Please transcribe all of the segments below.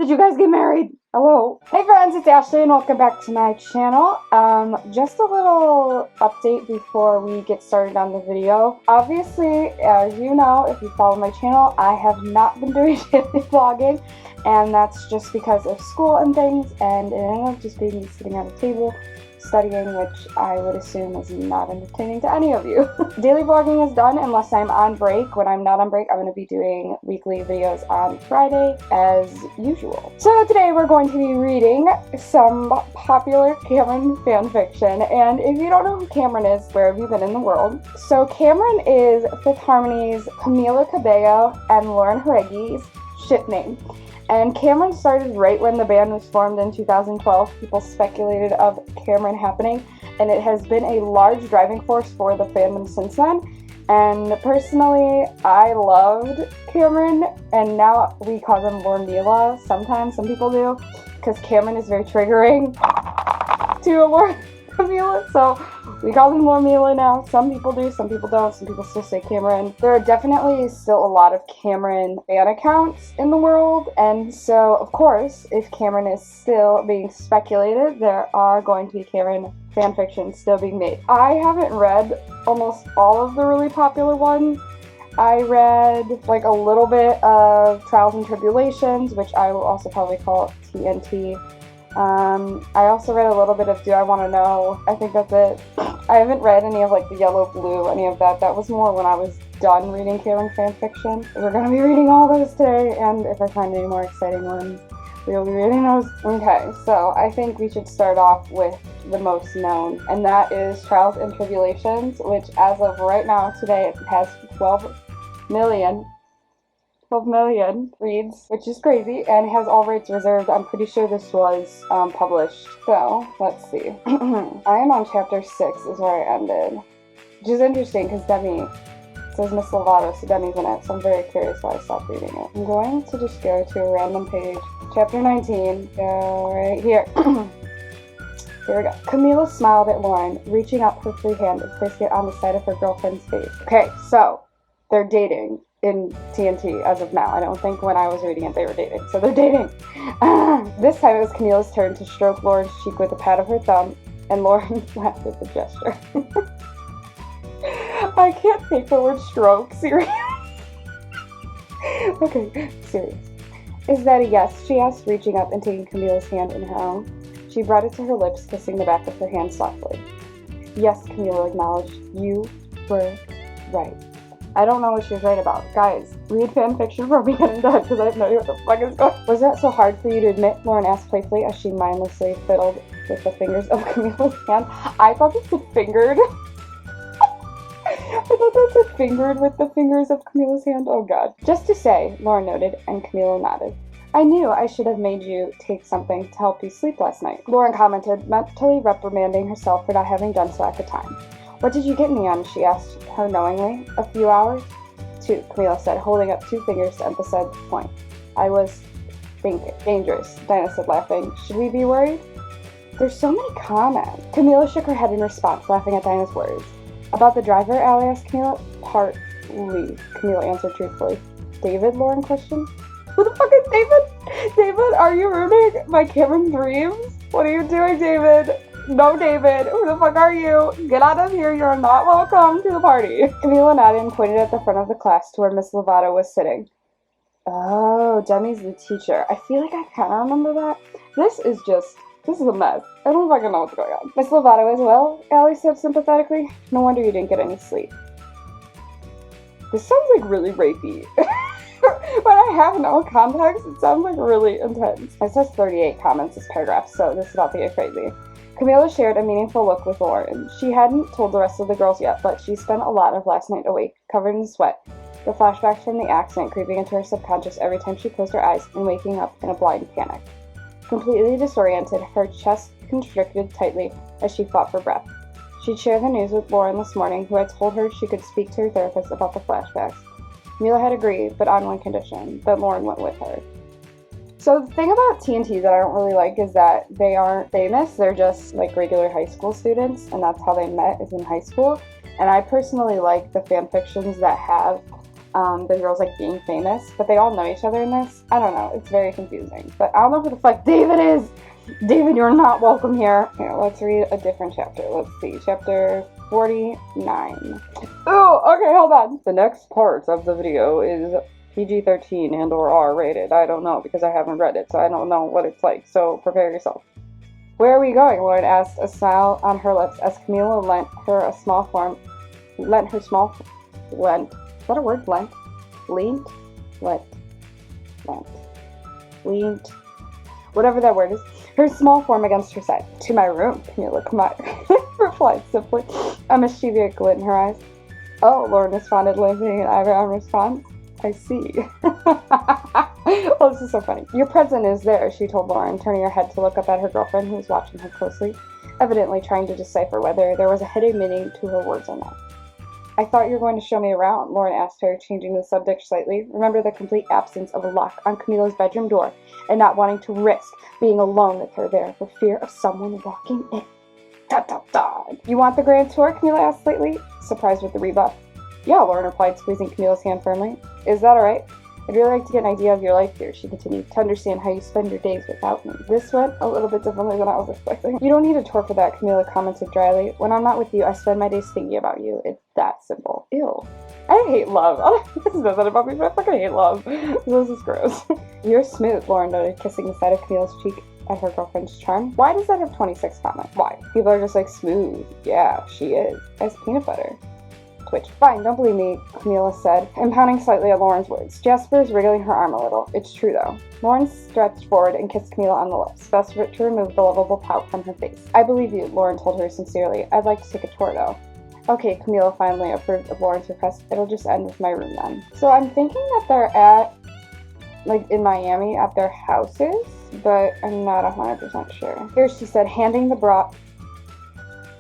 Did you guys get married? Hello. Hey friends, it's Ashley and welcome back to my channel. Just a little update before we get started on the video. Obviously, as you know, if you follow my channel, I have not been doing daily vlogging, and that's just because of school and things, and it ended up just being me sitting at a table studying, which I would assume is not entertaining to any of you. Daily vlogging is done unless I'm on break. When I'm not on break, I'm going to be doing weekly videos on Friday as usual. So today we're going to be reading some popular Camren fanfiction, and if you don't know who Camren is, where have you been in the world? So Camren is Fifth Harmony's Camila Cabello and Lauren Jauregui's ship name. And Camren started right when the band was formed in 2012. People speculated of Camren happening, and it has been a large driving force for the fandom since then. And personally, I loved Camren, and now we call them Lormila. Sometimes, some people do, because Camren is very triggering to a Lormila, so we call them Lormila now. Some people do, some people don't, some people still say Camren. There are definitely still a lot of Camren fan accounts in the world, and so, of course, if Camren is still being speculated, there are going to be Camren fanfictions still being made. I haven't read almost all of the really popular ones. I read like a little bit of Trials and Tribulations, which I will also probably call TNT. I also read a little bit of Do I Want to Know. I think that's it. I haven't read any of like the Yellow Blue, any of that. That was more when I was done reading Camren fanfiction. We're going to be reading all those today, and if I find any more exciting ones, we will be reading those. Okay, so I think we should start off with the most known, and that is Trials and Tribulations, which as of right now, today, it has 12 million reads, which is crazy, and has all rights reserved. I'm pretty sure this was published. So, let's see. I am on chapter 6 is where I ended, which is interesting because Demi says Miss Lovato, so Demi's in it, so I'm very curious why I stopped reading it. I'm going to just go to a random page. Chapter 19, go right here. Here we go. Camila smiled at Lauren, reaching up her free hand and placing it on the side of her girlfriend's face. Okay, so they're dating in TNT as of now. I don't think when I was reading it they were dating, so they're dating. This time it was Camila's turn to stroke Lauren's cheek with a pat of her thumb, and Lauren laughed at the gesture. I can't take the word stroke serious. Okay, serious. Is that a yes? She asked, reaching up and taking Camila's hand in her own. She brought it to her lips, kissing the back of her hand softly. Yes, Camila acknowledged. You were right. I don't know what she was right about. Guys, read fanfiction from beginning to end because I have no idea what the fuck is going on. Was that so hard for you to admit? Lauren asked playfully as she mindlessly fiddled with the fingers of Camila's hand. I thought this said fingered. I thought that said fingered with the fingers of Camila's hand. Oh god. Just to say, Lauren noted, and Camila nodded. I knew I should have made you take something to help you sleep last night, Lauren commented, mentally reprimanding herself for not having done so at the time. What did you get me on? She asked her knowingly. A few hours? 2, Camila said, holding up 2 fingers to emphasize the point. I was dangerous, Dinah said, laughing. Should we be worried? There's so many comments. Camila shook her head in response, laughing at Dinah's words. About the driver, Allie asked Camila. Partly, Camila answered truthfully. David? Lauren questioned. Who the fuck is David? David, are you ruining my Camren dreams? What are you doing, David? No, David. Who the fuck are you? Get out of here. You're not welcome to the party. Camila nodded and pointed at the front of the class to where Miss Lovato was sitting. Oh, Demi's the teacher. I feel like I kind of remember that. This is a mess. I don't fucking know what's going on. Miss Lovato as well, Allie said sympathetically. No wonder you didn't get any sleep. This sounds like really rapey. When I have no context, it sounds like really intense. It says 38 comments this paragraph, so this is about to get crazy. Camila shared a meaningful look with Lauren. She hadn't told the rest of the girls yet, but she spent a lot of last night awake, covered in sweat, the flashbacks from the accident creeping into her subconscious every time she closed her eyes and waking up in a blind panic. Completely disoriented, her chest constricted tightly as she fought for breath. She'd shared the news with Lauren this morning, who had told her she could speak to her therapist about the flashbacks. Camila had agreed, but on one condition, that Lauren went with her. So the thing about TNT that I don't really like is that they aren't famous, they're just like regular high school students, and that's how they met, is in high school. And I personally like the fanfictions that have the girls like being famous, but they all know each other in this. I don't know, it's very confusing. But I don't know who the fuck David is! David, you're not welcome here. Here, let's read a different chapter. Let's see, chapter 49. Oh, okay, hold on. The next part of the video is PG-13 and or R-rated. I don't know because I haven't read it, so I don't know what it's like, so prepare yourself. Where are we going? Lauren asked, a smile on her lips as Camila lent her small form. Is that a word? Leaned. Whatever that word is. Her small form against her side. To my room, Camila replied simply, a mischievous glint in her eyes. Oh, Lauren responded, lifting an eyebrow in response. I see. Oh, this is so funny. Your present is there, she told Lauren, turning her head to look up at her girlfriend, who was watching her closely, evidently trying to decipher whether there was a hidden meaning to her words or not. I thought you were going to show me around, Lauren asked her, changing the subject slightly. Remember the complete absence of a lock on Camila's bedroom door, and not wanting to risk being alone with her there for fear of someone walking in. You want the grand tour? Camila asked slightly, surprised with the rebuff. Yeah, Lauren replied, squeezing Camila's hand firmly. Is that alright? I'd really like to get an idea of your life here, she continued, to understand how you spend your days without me. This went a little bit differently than I was expecting. You don't need a tour for that, Camila commented dryly. When I'm not with you, I spend my days thinking about you. It's that simple. Ew. I hate love. I don't know if this knows that about me, but I fucking hate love. This is gross. You're smooth, Lauren noted, kissing the side of Camila's cheek at her girlfriend's charm. Why does that have 26 comments? Why? People are just like, smooth. Yeah, she is. As peanut butter. Twitch. Fine, don't believe me, Camila said, impounding slightly at Lauren's words. Jasper's wriggling her arm a little. It's true, though. Lauren stretched forward and kissed Camila on the lips, best to remove the lovable pout from her face. I believe you, Lauren told her sincerely. I'd like to take a tour, though. Okay, Camila finally approved of Lauren's request. It'll just end with my room, then. So I'm thinking that they're at, like, in Miami at their houses, but I'm not 100% sure. Here, she said, handing the bra...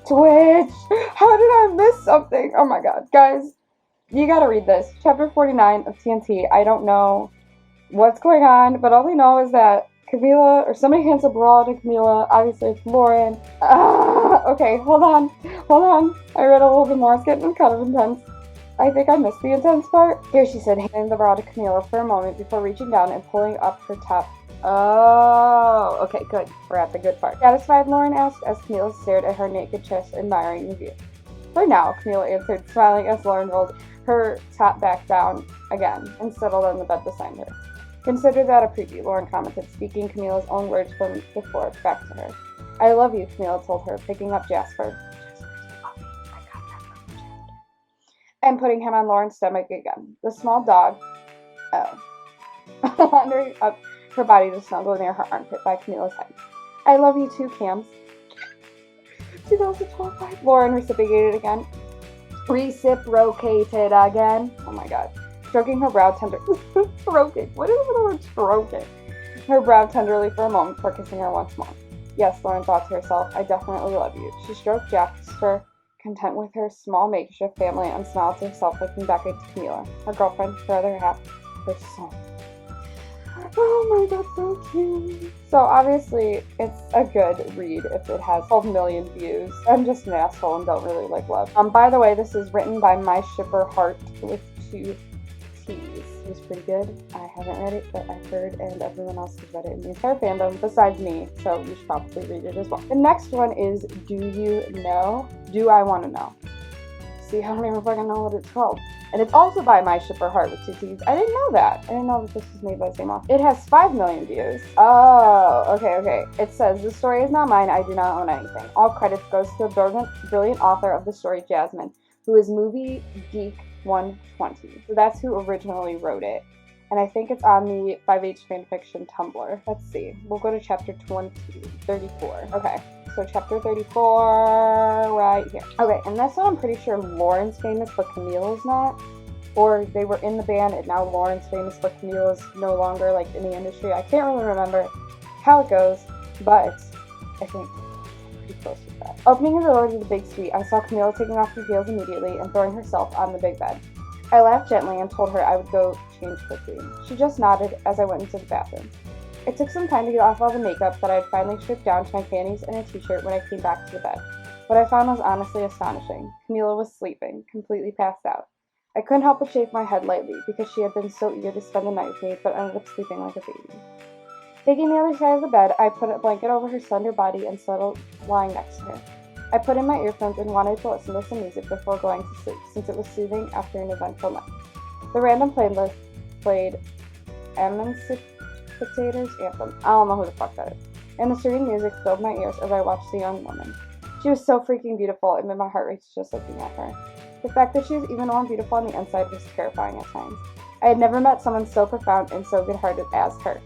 Twitch! How did I miss something? Oh my god. Guys, you gotta read this. Chapter 49 of TNT. I don't know what's going on, but all we know is that Camila, or somebody hands a bra to Camila. Obviously, it's Lauren. Okay, hold on. I read a little bit more. It's getting kind of intense. I think I missed the intense part. Here she said, handing the bra to Camila for a moment before reaching down and pulling up her top. Oh, okay, good. We're at the good part. Satisfied, Lauren asked as Camila stared at her naked chest, admiring the view. For now, Camila answered, smiling as Lauren rolled her top back down again and settled on the bed beside her. Consider that a preview, Lauren commented, speaking Camila's own words from before back to her. I love you, Camila told her, picking up Jasper. And putting him on Lauren's stomach again. The small dog, wandering up her body to snuggle near her armpit by Camila's head. I love you too, Cams. 2012. Lauren reciprocated again. Oh my god. Stroking her brow stroking. What is the word stroking? Her brow tenderly for a moment before kissing her once more. Yes, Lauren thought to herself, I definitely love you. She stroked Jasper, content with her small makeshift family, and smiled to herself, looking back at Camila, her girlfriend, her other half, her soul. Oh my god, so cute. So obviously, it's a good read if it has 12 million views. I'm just an asshole and don't really like love. By the way, this is written by my shipper Heart with 2 T's. It was pretty good. I haven't read it, but I've heard and everyone else has read it in the entire fandom besides me, so you should probably read it as well. The next one is Do You Know? Do I Want to Know? See, I don't even fucking know what it's called. And it's also by my shipper Heart with 2 T's. I didn't know that. I didn't know that this was made by the same author. It has 5 million views. Oh, okay. It says, the story is not mine. I do not own anything. All credits goes to the brilliant author of the story, Jasmine, who is Movie Geek 120. So that's who originally wrote it. And I think it's on the 5H Fanfiction Tumblr. Let's see. We'll go to chapter 34. Okay. So chapter 34, right here. Okay, and this one I'm pretty sure Lauren's famous, but Camila's not. Or they were in the band and now Lauren's famous, but Camila's no longer like in the industry. I can't really remember how it goes, but I think pretty close with that. Opening the door to the big suite, I saw Camila taking off her heels immediately and throwing herself on the big bed. I laughed gently and told her I would go change quickly. She just nodded as I went into the bathroom. It took some time to get off all the makeup that I had finally stripped down to my panties and a t-shirt when I came back to the bed. What I found was honestly astonishing. Camila was sleeping, completely passed out. I couldn't help but shake my head lightly because she had been so eager to spend the night with me, but ended up sleeping like a baby. Taking the other side of the bed, I put a blanket over her slender body and settled lying next to her. I put in my earphones and wanted to listen to some music before going to sleep, since it was soothing after an eventful night. The random playlist played Emancipator's Anthem. I don't know who the fuck that is. And the serene music filled my ears as I watched the young woman. She was so freaking beautiful, it made my heart race just looking at her. The fact that she was even more beautiful on the inside was terrifying at times. I had never met someone so profound and so good-hearted as her.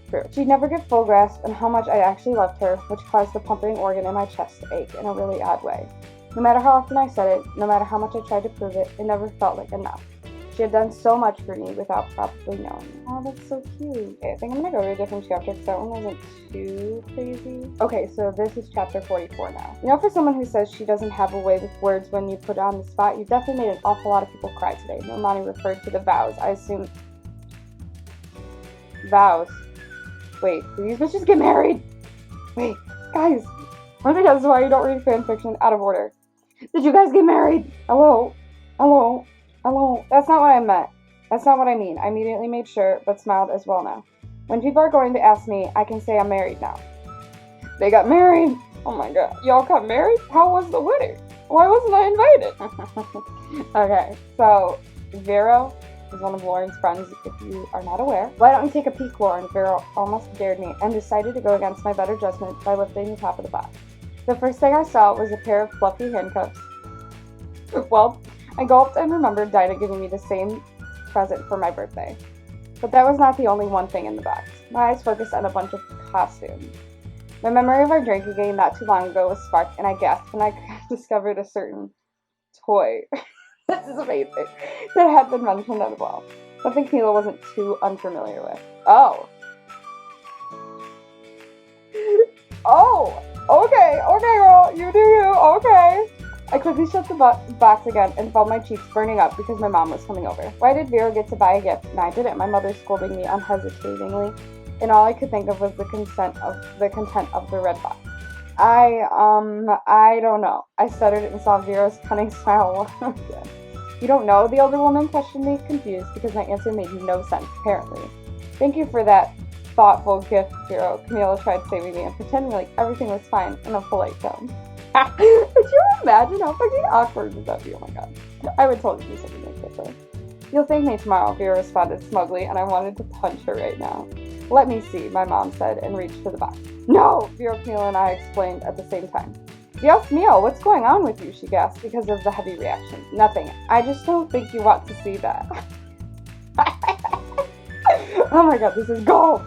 True. She'd never get full grasp on how much I actually loved her, which caused the pumping organ in my chest to ache in a really odd way. No matter how often I said it, no matter how much I tried to prove it, it never felt like enough. She had done so much for me without probably knowing. Oh, that's so cute. Okay, I think I'm gonna go to a different chapter because that one wasn't too crazy. Okay, so this is chapter 44 now. You know, for someone who says she doesn't have a way with words when you put it on the spot, you definitely made an awful lot of people cry today. Normani referred to the vows. I assume... Vows. Wait, did these bitches get married? Wait, guys. One of the reasons why you don't read fanfiction out of order. Did you guys get married? Hello? Hello? Hello? That's not what I meant. That's not what I mean. I immediately made sure, but smiled as well now. When people are going to ask me, I can say I'm married now. They got married? Oh my god. Y'all got married? How was the wedding? Why wasn't I invited? Okay, so Vero is one of Lauren's friends, if you are not aware. Why don't you take a peek, Lauren? Vero almost dared me and decided to go against my better judgment by lifting the top of the box. The first thing I saw was a pair of fluffy handcuffs. Well, I gulped and remembered Dinah giving me the same present for my birthday. But that was not the only one thing in the box. My eyes focused on a bunch of costumes. My memory of our drinking game not too long ago was sparked, and I gasped when I discovered a certain toy. This is amazing. That had been mentioned as well. Something Camila wasn't too unfamiliar with. Oh. Oh! Okay, girl. You do you. Okay. I quickly shut the box again and felt my cheeks burning up because my mom was coming over. Why did Vero get to buy a gift and I didn't? My mother scolding me unhesitatingly, and all I could think of was the content of the red box. I don't know. I stuttered and saw Vero's cunning smile again. You don't know? The older woman questioned me, confused, because my answer made no sense, apparently. Thank you for that thoughtful gift, Vero. Camila tried saving me and pretending like everything was fine in a polite tone. Could you imagine how fucking awkward would that be? Oh my god. I would totally do something like that though. You'll thank me tomorrow, Vero responded smugly, and I wanted to punch her right now. Let me see, my mom said, and reached for the box. No! Vero, Camila, and I explained at the same time. Dios mío, what's going on with you? She gasped because of the heavy reaction. Nothing. I just don't think you want to see that. Oh my god, this is gold!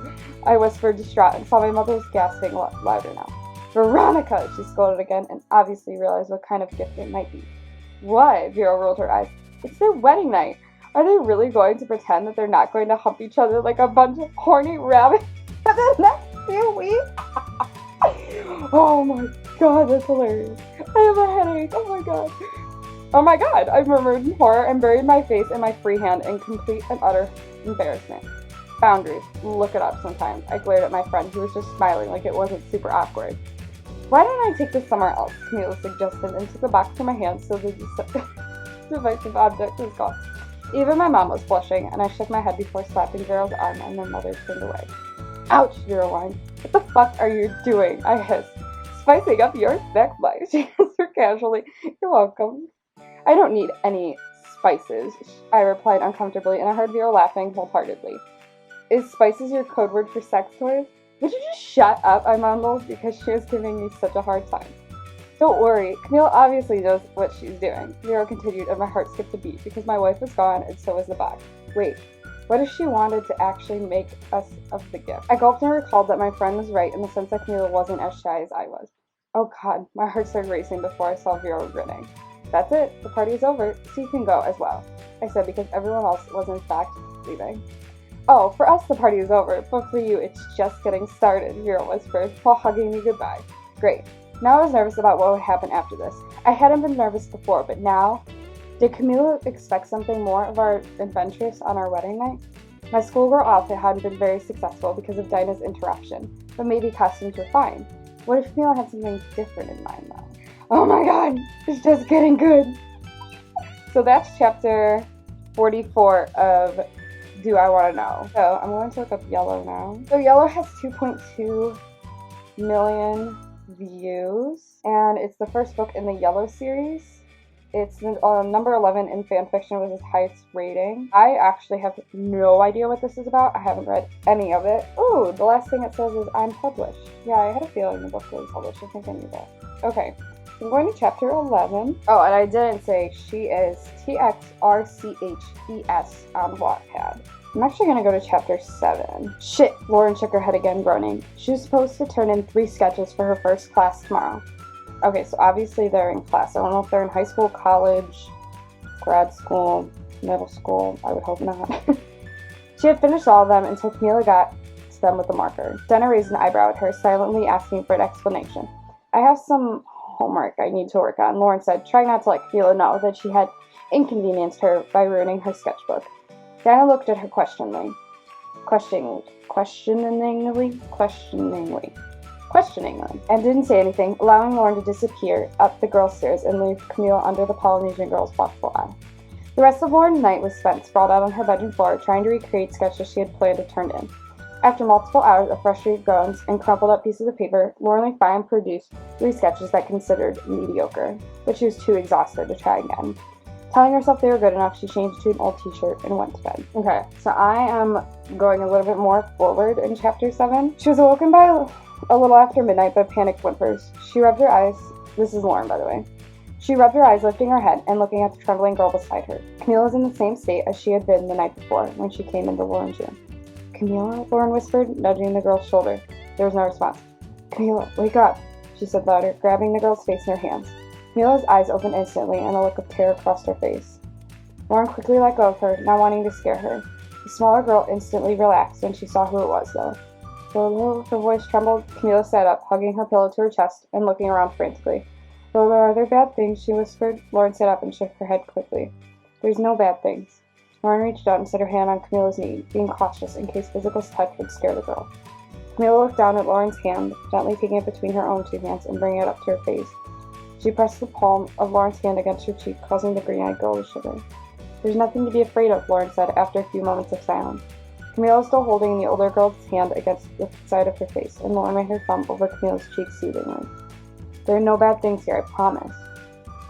I whispered, distraught, and saw my mother was gasping louder now. Veronica, she scolded again, and obviously realized what kind of gift it might be. What? Vero rolled her eyes. It's their wedding night. Are they really going to pretend that they're not going to hump each other like a bunch of horny rabbits for the next few weeks? Oh my god, that's hilarious. I have a headache. Oh my god. Oh my god, I murmured in horror and buried my face in my free hand in complete and utter embarrassment. Boundaries. Look it up sometimes. I glared at my friend, who was just smiling like it wasn't super awkward. Why don't I take this somewhere else? Camila suggested, and took the box from my hand so the divisive object was gone. Even my mom was blushing, and I shook my head before slapping Vero's arm, and my mother turned away. Ouch, Vero whined. What the fuck are you doing? I hissed. Spicing up your sex life, she answered casually. You're welcome. I don't need any spices, I replied uncomfortably, and I heard Vero laughing wholeheartedly. Is spices your code word for sex toys? Would you just shut up, I mumbled, because she was giving me such a hard time. Don't worry, Camila obviously knows what she's doing. Vero continued, and my heart skipped a beat, because my wife was gone, and so was the box. Wait, what if she wanted to actually make us of the gift? I gulped and recalled that my friend was right in the sense that Camila wasn't as shy as I was. Oh god, my heart started racing before I saw Vero grinning. That's it, the party is over, so you can go as well, I said, because everyone else was in fact leaving. Oh, for us the party is over, but for you it's just getting started, Vero whispered, while hugging me goodbye. Great. Now I was nervous about what would happen after this. I hadn't been nervous before, but now... Did Camila expect something more of our adventures on our wedding night? My schoolgirl outfit hadn't been very successful because of Dinah's interruption, but maybe costumes were fine. What if Camila had something different in mind, though? Oh my god! It's just getting good! So that's chapter 44 of Do I Want to Know. So I'm going to look up Yellow now. So Yellow has 2.2 million views, and it's the first book in the Yellow series. It's number 11 in fanfiction with its highest rating. I actually have no idea what this is about. I haven't read any of it. Ooh, the last thing it says is I'm published. Yeah, I had a feeling the book was published. I think I knew that. Okay, I'm going to chapter 11. Oh, and I didn't say she is TXRCHES on Wattpad. I'm actually going to go to chapter 7. Shit, Lauren shook her head again, groaning. She was supposed to turn in 3 sketches for her first class tomorrow. Okay, so obviously they're in class. I don't know if they're in high school, college, grad school, middle school. I would hope not. She had finished all of them until Camila got to them with a marker. Jenna raised an eyebrow at her, silently asking for an explanation. I have some homework I need to work on, Lauren said, trying not to let Camila know that she had inconvenienced her by ruining her sketchbook. Jenna looked at her questioningly, and didn't say anything, allowing Lauren to disappear up the girls' stairs and leave Camila under the Polynesian girl's watchful eye. The rest of Lauren's night was spent sprawled out on her bedroom floor, trying to recreate sketches she had planned to turn in. After multiple hours of frustrated groans and crumpled up pieces of paper, Lauren finally produced 3 sketches that considered mediocre, but she was too exhausted to try again. Telling herself they were good enough, she changed to an old t-shirt and went to bed. Okay, so I am going a little bit more forward in chapter 7. She was awoken by a little after midnight by panicked whimpers. She rubbed her eyes. This is Lauren, by the way. She rubbed her eyes, lifting her head and looking at the trembling girl beside her. Camila was in the same state as she had been the night before when she came into Lauren's room. Camila, Lauren whispered, nudging the girl's shoulder. There was no response. Camila, wake up, she said louder, grabbing the girl's face in her hands. Camila's eyes opened instantly and a look of terror crossed her face. Lauren quickly let go of her, not wanting to scare her. The smaller girl instantly relaxed when she saw who it was, though. Though her voice trembled, Camila sat up, hugging her pillow to her chest and looking around frantically. Though there are other bad things, she whispered. Lauren sat up and shook her head quickly. There's no bad things. Lauren reached out and set her hand on Camila's knee, being cautious in case physical touch would scare the girl. Camila looked down at Lauren's hand, gently taking it between her own 2 hands and bringing it up to her face. She pressed the palm of Lauren's hand against her cheek, causing the green-eyed girl to shiver. There's nothing to be afraid of, Lauren said after a few moments of silence. Camila was still holding the older girl's hand against the side of her face, and Lauren ran her thumb over Camila's cheek soothingly. There are no bad things here, I promise.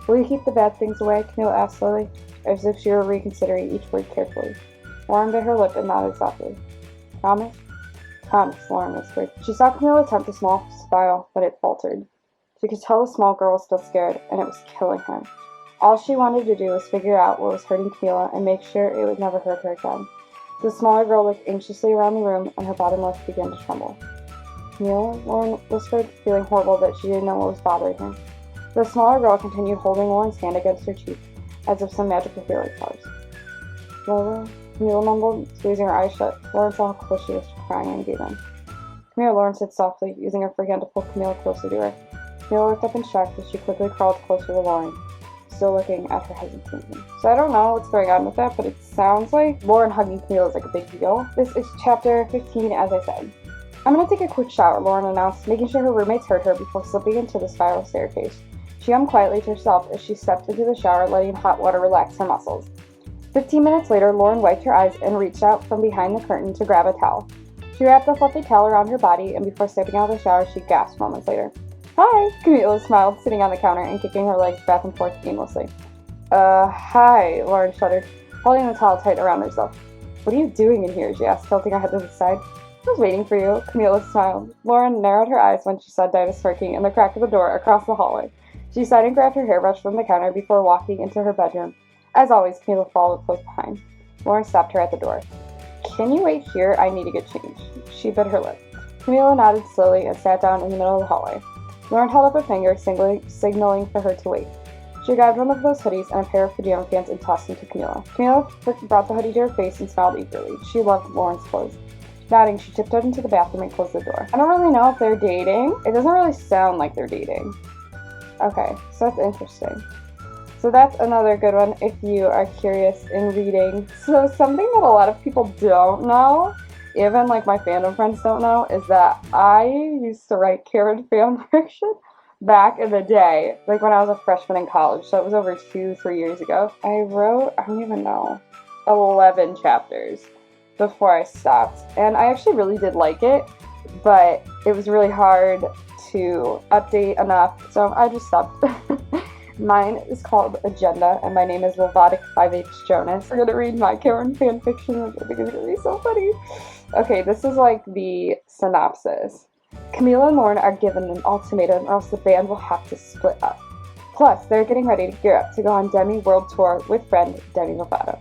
Will you keep the bad things away? Camila asked slowly, as if she were reconsidering each word carefully. Lauren bit her lip and nodded softly. Promise? Promise, Lauren whispered. She saw Camila attempt a small smile, but it faltered. She could tell the small girl was still scared, and it was killing her. All she wanted to do was figure out what was hurting Camila and make sure it would never hurt her again. The smaller girl looked anxiously around the room, and her bottom lip began to tremble. Camila, Lauren whispered, feeling horrible that she didn't know what was bothering her. The smaller girl continued holding Lauren's hand against her cheek, as if some magical feeling powers. Lola, Camila mumbled, squeezing her eyes shut. Lauren saw how close she was to crying and gave in. Come here, Lauren said softly, using her free hand to pull Camila closer to her. Camila looked up in shock as she quickly crawled closer to Lauren, still looking at her hesitantly. So I don't know what's going on with that, but it sounds like Lauren hugging Camila is like a big deal. This is chapter 15, as I said. I'm gonna take a quick shower, Lauren announced, making sure her roommates heard her before slipping into the spiral staircase. She hummed quietly to herself as she stepped into the shower, letting hot water relax her muscles. 15 minutes later, Lauren wiped her eyes and reached out from behind the curtain to grab a towel. She wrapped a fluffy towel around her body, and before stepping out of the shower, she gasped moments later. Hi, Camila smiled, sitting on the counter and kicking her legs back and forth aimlessly. Hi, Lauren shuddered, holding the towel tight around herself. What are you doing in here? She asked, tilting her head to the side. I was waiting for you, Camila smiled. Lauren narrowed her eyes when she saw Dinah smirking in the crack of the door across the hallway. She sighed and grabbed her hairbrush from the counter before walking into her bedroom. As always, Camila followed close behind. Lauren stopped her at the door. Can you wait here? I need to get changed. She bit her lip. Camila nodded slowly and sat down in the middle of the hallway. Lauren held up a finger, signaling for her to wait. She grabbed one of those hoodies and a pair of pajama pants and tossed them to Camila. Camila brought the hoodie to her face and smiled eagerly. She loved Lauren's clothes. Nodding, she tiptoed into the bathroom and closed the door. I don't really know if they're dating. It doesn't really sound like they're dating. Okay, so that's interesting. So that's another good one if you are curious in reading. So something that a lot of people don't know, even like my fandom friends don't know, is that I used to write Camren fanfiction back in the day, like when I was a freshman in college. So it was over 2-3 years ago. I don't even know. 11 chapters before I stopped. And I actually really did like it, but it was really hard to update enough, so I just stopped. Mine is called Agenda, and my name is Levotic 5H Jonas. We're gonna read my Camren fanfiction, which I think is gonna be so funny. Okay, this is like the synopsis. Camila and Lauren are given an ultimatum, or else the band will have to split up. Plus, they're getting ready to gear up to go on Demi World Tour with friend Demi Lovato.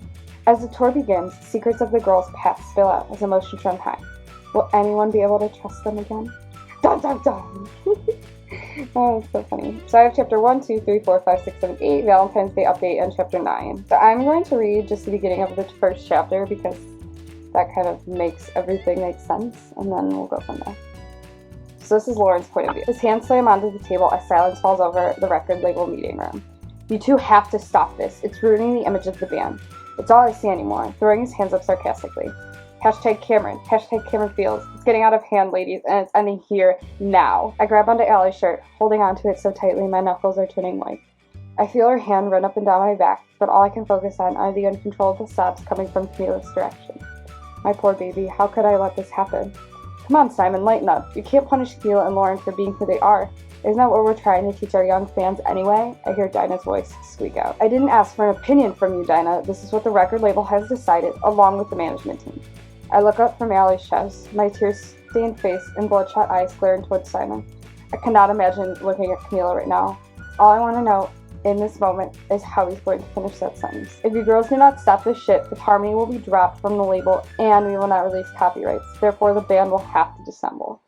As the tour begins, secrets of the girls' past spill out as emotions run high. Will anyone be able to trust them again? Dun dun dun! Oh, it's so funny. So I have chapter 1, 2, 3, 4, 5, 6, 7, 8, Valentine's Day update, and chapter 9. So I'm going to read just the beginning of the first chapter because that kind of makes everything make sense, and then we'll go from there. So this is Lauren's point of view. His hands slam onto the table as silence falls over the record label meeting room. You two have to stop this. It's ruining the image of the band. It's all I see anymore. Throwing his hands up sarcastically. Hashtag Camren. Hashtag Camren feels. It's getting out of hand, ladies, and it's ending here now. I grab onto Allie's shirt, holding onto it so tightly my knuckles are turning white. I feel her hand run up and down my back, but all I can focus on are the uncontrollable sobs coming from Camila's direction. My poor baby, how could I let this happen? Come on, Simon, lighten up. You can't punish Camila and Lauren for being who they are. Isn't that what we're trying to teach our young fans anyway? I hear Dinah's voice squeak out. I didn't ask for an opinion from you, Dinah. This is what the record label has decided, along with the management team. I look up from Allie's chest. My tear-stained face and bloodshot eyes glaring towards Simon. I cannot imagine looking at Camila right now. All I want to know in this moment is how he's going to finish that sentence. If you girls do not stop this shit, the harmony will be dropped from the label and we will not release copyrights. Therefore, the band will have to dissemble.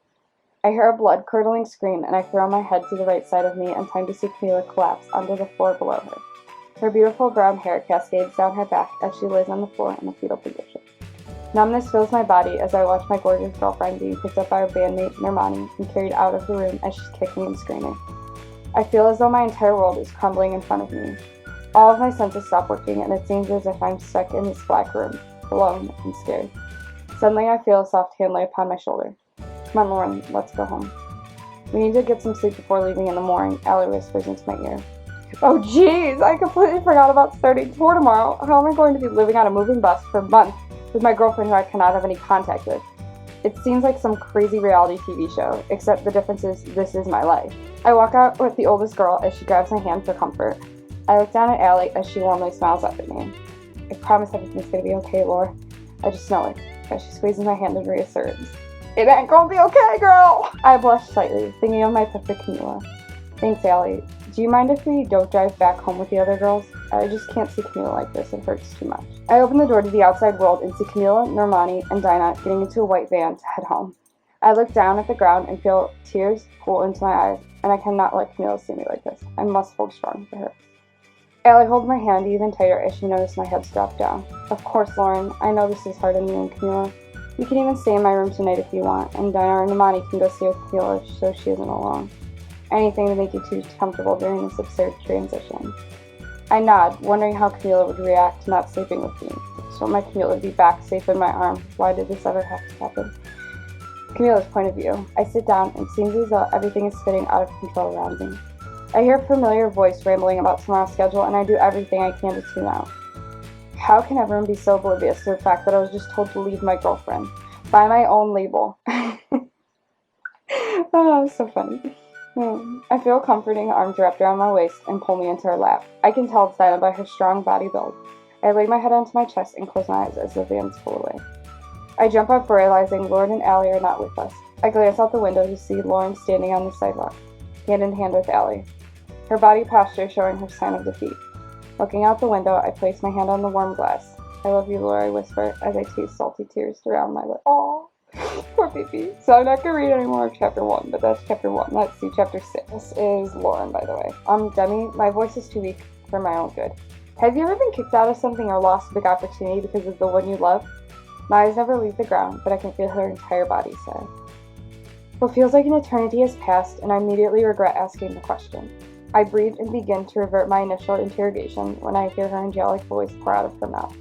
I hear a blood-curdling scream and I throw my head to the right side of me in time to see Camila collapse onto the floor below her. Her beautiful brown hair cascades down her back as she lays on the floor in a fetal position. Numbness fills my body as I watch my gorgeous girlfriend being picked up by her bandmate Normani and carried out of the room as she's kicking and screaming. I feel as though my entire world is crumbling in front of me. All of my senses stop working and it seems as if I'm stuck in this black room, alone and scared. Suddenly I feel a soft hand lay upon my shoulder. Come on, Lauren, let's go home. We need to get some sleep before leaving in the morning, Allie whispers into my ear. Oh jeez, I completely forgot about starting tour tomorrow. How am I going to be living on a moving bus for months with my girlfriend who I cannot have any contact with? It seems like some crazy reality TV show, except the difference is this is my life. I walk out with the oldest girl as she grabs my hand for comfort. I look down at Allie as she warmly smiles up at me. I promise everything's gonna be okay, Laura. I just know it. As she squeezes my hand and reasserts, it ain't gonna be okay, girl! I blush slightly, thinking of my perfect Camila. Thanks, Allie. Do you mind if we don't drive back home with the other girls? I just can't see Camila like this. It hurts too much. I open the door to the outside world and see Camila, Normani, and Dinah getting into a white van to head home. I look down at the ground and feel tears pool into my eyes, and I cannot let Camila see me like this. I must hold strong for her. Allie holds my hand even tighter as she notices my head's dropped down. Of course, Lauren. I know this is hard on you and Camila. You can even stay in my room tonight if you want, and Dinah or Normani can go stay with Camila so she isn't alone. Anything to make you two comfortable during this absurd transition. I nod, wondering how Camila would react to not sleeping with me. So my Camila would be back safe in my arms. Why did this ever have to happen? Camila's point of view. I sit down and it seems as though everything is spinning out of control around me. I hear a familiar voice rambling about tomorrow's schedule and I do everything I can to tune out. How can everyone be so oblivious to the fact that I was just told to leave my girlfriend? By my own label. Oh, so funny. I feel a comforting arms wrapped around my waist and pull me into her lap. I can tell it's Dinah by her strong body build. I lay my head onto my chest and close my eyes as the vans pull away. I jump up, realizing Lauren and Allie are not with us. I glance out the window to see Lauren standing on the sidewalk, hand in hand with Allie, her body posture showing her sign of defeat. Looking out the window, I place my hand on the warm glass. I love you, Laura, I whisper as I taste salty tears around my lips. Aww. Poor baby. So I'm not going to read any more of chapter 1, but that's chapter 1. Let's see chapter 6. This is Lauren, by the way. Demi, my voice is too weak for my own good. Have you ever been kicked out of something or lost a big opportunity because of the one you love? My eyes never leave the ground, but I can feel her entire body sigh. What feels like an eternity has passed, and I immediately regret asking the question. I breathe and begin to revert my initial interrogation when I hear her angelic voice pour out of her mouth.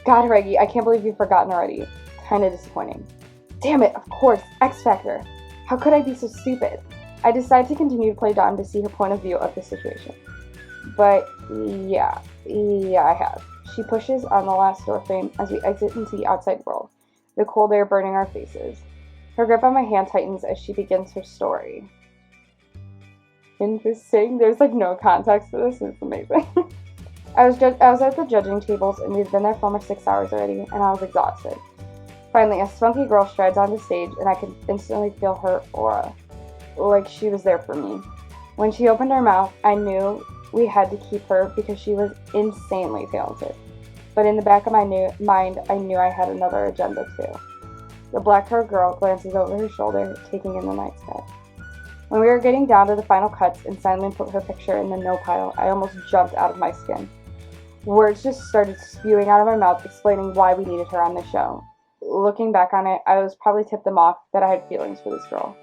God, Reggie, I can't believe you've forgotten already. Kinda disappointing. Damn it, of course, X Factor. How could I be so stupid? I decide to continue to play dumb to see her point of view of the situation. But yeah, I have. She pushes on the last door frame as we exit into the outside world, the cold air burning our faces. Her grip on my hand tightens as she begins her story. Interesting. There's like no context to this. It's amazing. I was at the judging tables, and we'd been there for almost 6 hours already, and I was exhausted. Finally, a spunky girl strides onto stage, and I could instantly feel her aura, like she was there for me. When she opened her mouth, I knew we had to keep her because she was insanely talented. But in the back of my mind, I knew I had another agenda too. The black-haired girl glances over her shoulder, taking in the night sky. When we were getting down to the final cuts and Simon put her picture in the no pile, I almost jumped out of my skin. Words just started spewing out of my mouth explaining why we needed her on the show. Looking back on it, I was probably tipped them off that I had feelings for this girl.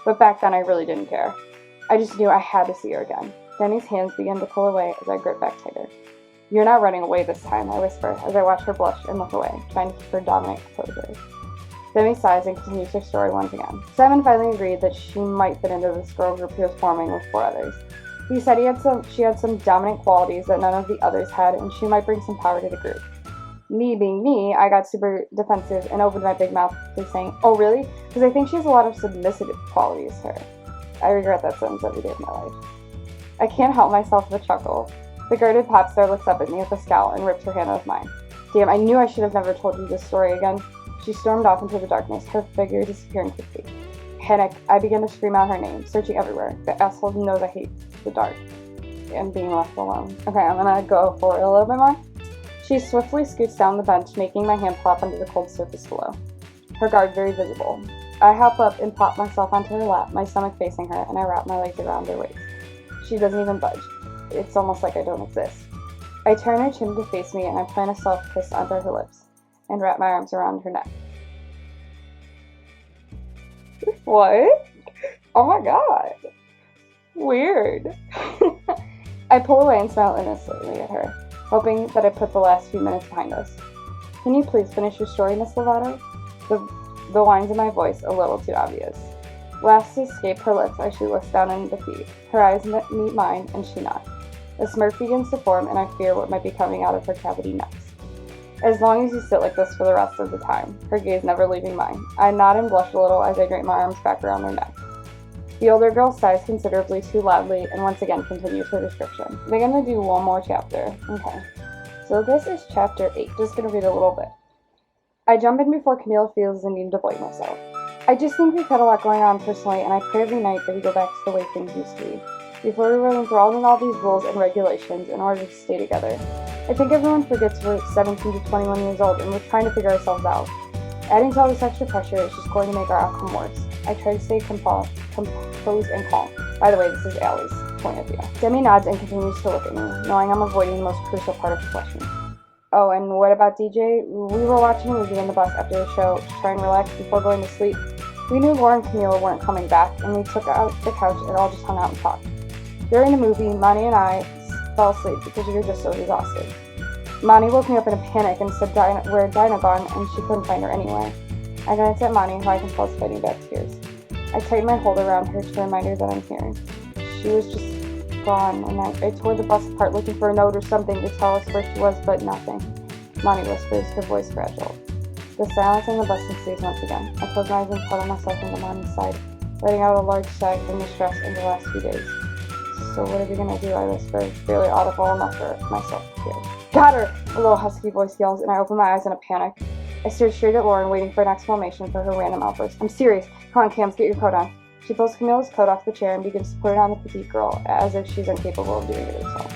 But back then I really didn't care. I just knew I had to see her again. Demi's hands began to pull away as I gripped back tighter. "You're not running away this time," I whisper as I watch her blush and look away, trying to keep her dominant composure. Demi sighs and continues her story once again. Simon finally agreed that she might fit into this girl group he was forming with 4 others. He said she had some dominant qualities that none of the others had, and she might bring some power to the group. Me being me, I got super defensive and opened my big mouth, saying, "Oh really? Because I think she has a lot of submissive qualities to her." I regret that sentence every day of my life. I can't help myself with a chuckle. The guarded pop star looks up at me with a scowl and rips her hand out of mine. Damn, I knew I should have never told you this story again. She stormed off into the darkness, her figure disappearing quickly. Panicked, I began to scream out her name, searching everywhere. The asshole knows I hate the dark and being left alone. Okay, I'm gonna go for it a little bit more. She swiftly scoots down the bench, making my hand plop onto the cold surface below. Her guard very visible. I hop up and plop myself onto her lap, my stomach facing her, and I wrap my legs around her waist. She doesn't even budge. It's almost like I don't exist. I turn her chin to face me, and I plant a soft kiss onto her lips, and wrap my arms around her neck. What? Oh my god. Weird. I pull away and smile innocently at her, hoping that I put the last few minutes behind us. "Can you please finish your story, Miss Lovato?" The whines in my voice a little too obvious. Laughs escape her lips as she looks down in defeat. Her eyes meet mine, and she nods. A smirk begins to form, and I fear what might be coming out of her cavity next. "As long as you sit like this for the rest of the time," her gaze never leaving mine. I nod and blush a little as I drape my arms back around her neck. The older girl sighs considerably too loudly and once again continues her description. They're gonna do one more chapter. Okay. So this is chapter 8. Just gonna read a little bit. I jump in before Camila feels the need to blame herself. "I just think we've had a lot going on personally, and I pray every night that we go back to the way things used to be, before we were enthralled in all these rules and regulations in order to stay together. I think everyone forgets we're 17 to 21 years old, and we're trying to figure ourselves out. Adding to all this extra pressure is just going to make our outcome worse." I try to stay composed and calm. By the way, this is Allie's point of view. Demi nods and continues to look at me, knowing I'm avoiding the most crucial part of the question. "Oh, and what about DJ? We were watching a movie in the bus after the show to try and relax before going to sleep. We knew Laura and Camila weren't coming back, and we took out the couch and all just hung out and talked. During the movie, Monty and I fell asleep because we were just so exhausted. Monty woke me up in a panic and said where Dinah gone, and she couldn't find her anywhere. I glanced at Monty, who I can tell is fighting back tears. I tightened my hold around her to remind her that I'm here. She was just gone, and I tore the bus apart looking for a note or something to tell us where she was, but nothing." Monty whispers, her voice fragile. The silence in the bus ensues once again. I close my eyes and cuddle myself into Monty's side, letting out a large sigh from the stress in the last few days. "So what are we gonna do?" I whisper, barely audible enough for myself to hear. "Got her!" A little husky voice yells, and I open my eyes in a panic. I stare straight at Lauren, waiting for an exclamation for her random outburst. "I'm serious. Come on, Cams, get your coat on." She pulls Camila's coat off the chair and begins to put it on the petite girl, as if she's incapable of doing it herself.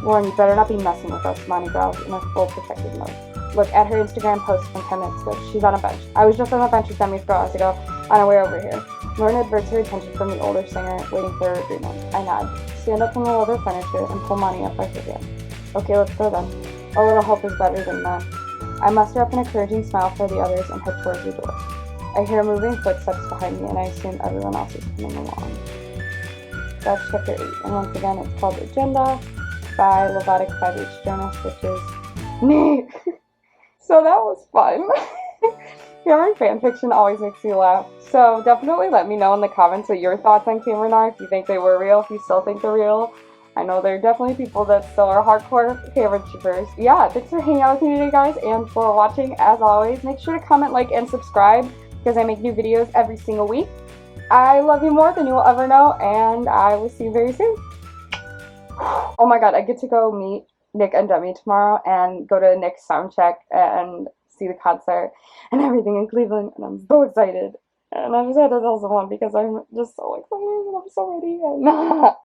"Lauren, you better not be messing with us," Monty growls in a full protective mode. Look at her Instagram post from 10 minutes ago. She's on a bench. I was just on the bench with Demi 4 hours ago, on our way over here. Lauren diverts her attention from the older singer, waiting for her agreement. I nod, stand up from the leather furniture, and pull Monty up by her hand. "Okay, let's go then. A little help is better than none." I muster up an encouraging smile for the others and head towards the door. I hear moving footsteps behind me, and I assume everyone else is coming along. That's chapter 8, and once again, it's called Agenda by Lovatic 5H Jonas, which is me. So that was fun. Camren fanfiction always makes me laugh. So definitely let me know in the comments what your thoughts on Camren are, if you think they were real, if you still think they're real. I know there are definitely people that still are hardcore Camren shippers. Yeah, thanks for hanging out with me today, guys, and for watching. As always, make sure to comment, like, and subscribe because I make new videos every single week. I love you more than you will ever know, and I will see you very soon. Oh my god, I get to go meet Nick and Demi tomorrow and go to Nick's soundcheck and see the concert and everything in Cleveland, and I'm so excited. And I just had to tell someone because I'm just so excited and I'm so ready. And